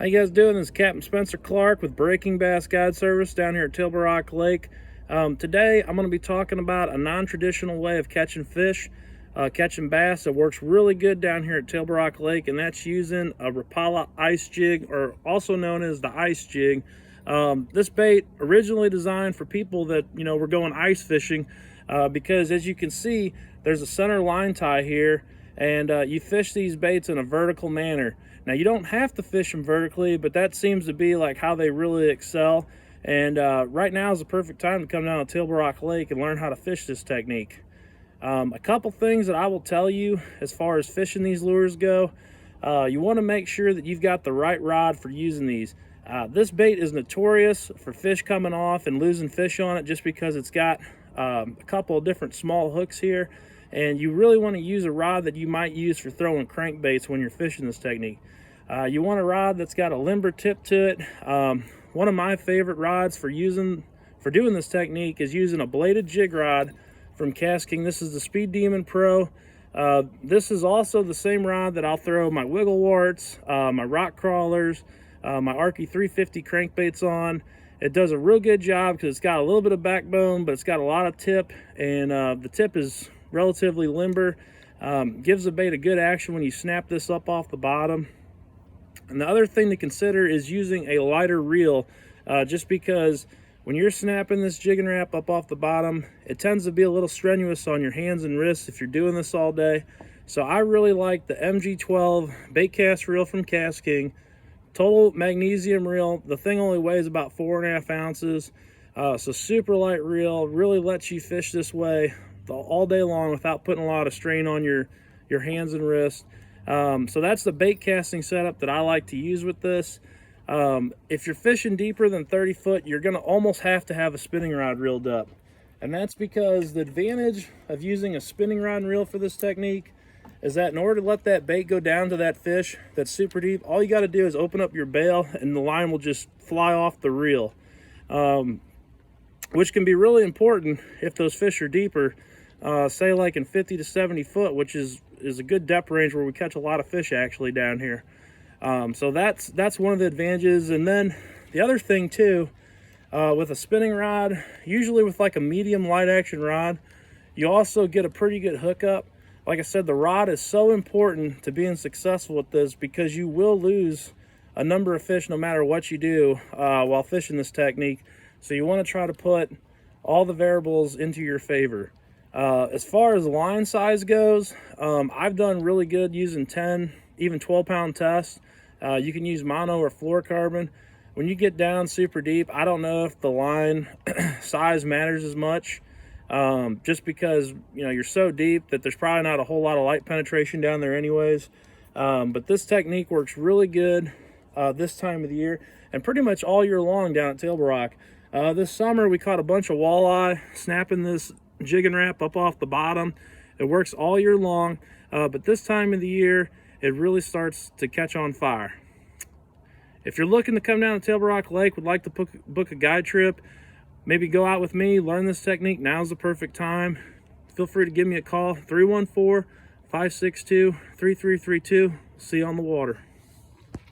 How you guys doing? This is Captain Spencer Clark with Breaking Bass Guide Service down here at Tilbury Rock Lake. Today I'm going to be talking about a non-traditional way of catching fish, catching bass that works really good down here at Tilbury Rock Lake, and that's using a Rapala ice jig, or also known as the ice jig. This bait originally designed for people that were going ice fishing, because as you can see, there's a center line tie here, and you fish these baits in a vertical manner. Now, you don't have to fish them vertically, but that seems to be like how they really excel. And right now is the perfect time to come down to Tilbury Rock Lake and learn how to fish this technique. A couple things that I will tell you as far as fishing these lures go. You want to make sure that you've got the right rod for using these. This bait is notorious for fish coming off and losing fish on it just because it's got a couple of different small hooks here. And you really want to use a rod that you might use for throwing crankbaits when you're fishing this technique. You want a rod that's got a limber tip to it. One of my favorite rods for doing this technique is using a bladed jig rod from KastKing. This is the Speed Demon Pro. This is also the same rod that I'll throw my wiggle warts, my rock crawlers, my Arky 350 crankbaits on. It does a real good job because it's got a little bit of backbone, but it's got a lot of tip, and the tip is relatively limber. Gives the bait a good action when you snap this up off the bottom. And the other thing to consider is using a lighter reel, just because when you're snapping this Jig and Rap up off the bottom, it tends to be a little strenuous on your hands and wrists if you're doing this all day. So I really like the MG12 bait cast reel from KastKing. Total magnesium reel. The thing only weighs about 4.5 ounces. So super light reel, really lets you fish this way all day long without putting a lot of strain on your hands and wrists. So that's the bait casting setup that I like to use with this. If you're fishing deeper than 30 foot, you're going to almost have to have a spinning rod reeled up. And that's because the advantage of using a spinning rod and reel for this technique is that in order to let that bait go down to that fish that's super deep, all you got to do is open up your bail and the line will just fly off the reel, which can be really important if those fish are deeper, say like in 50 to 70 foot, which is a good depth range where we catch a lot of fish actually down here. So that's one of the advantages. And then the other thing too, with a spinning rod, usually with like a medium light action rod, you also get a pretty good hookup. Like I said, the rod is so important to being successful with this because you will lose a number of fish no matter what you do while fishing this technique. So you want to try to put all the variables into your favor. As far as line size goes, I've done really good using 10, even 12 pound tests. You can use mono or fluorocarbon. When you get down super deep, I don't know if the line size matters as much, just because you're so deep that there's probably not a whole lot of light penetration down there anyways. But this technique works really good this time of the year and pretty much all year long down at Tilbury Rock. This summer we caught a bunch of walleye snapping this Jig and Rap up off the bottom. It works all year long, but this time of the year it really starts to catch on fire. If you're looking to come down to Tilbury Rock Lake, would like to book a guide trip, maybe go out with me, learn this technique, now's the perfect time. Feel free to give me a call, 314-562-3332. See you on the water.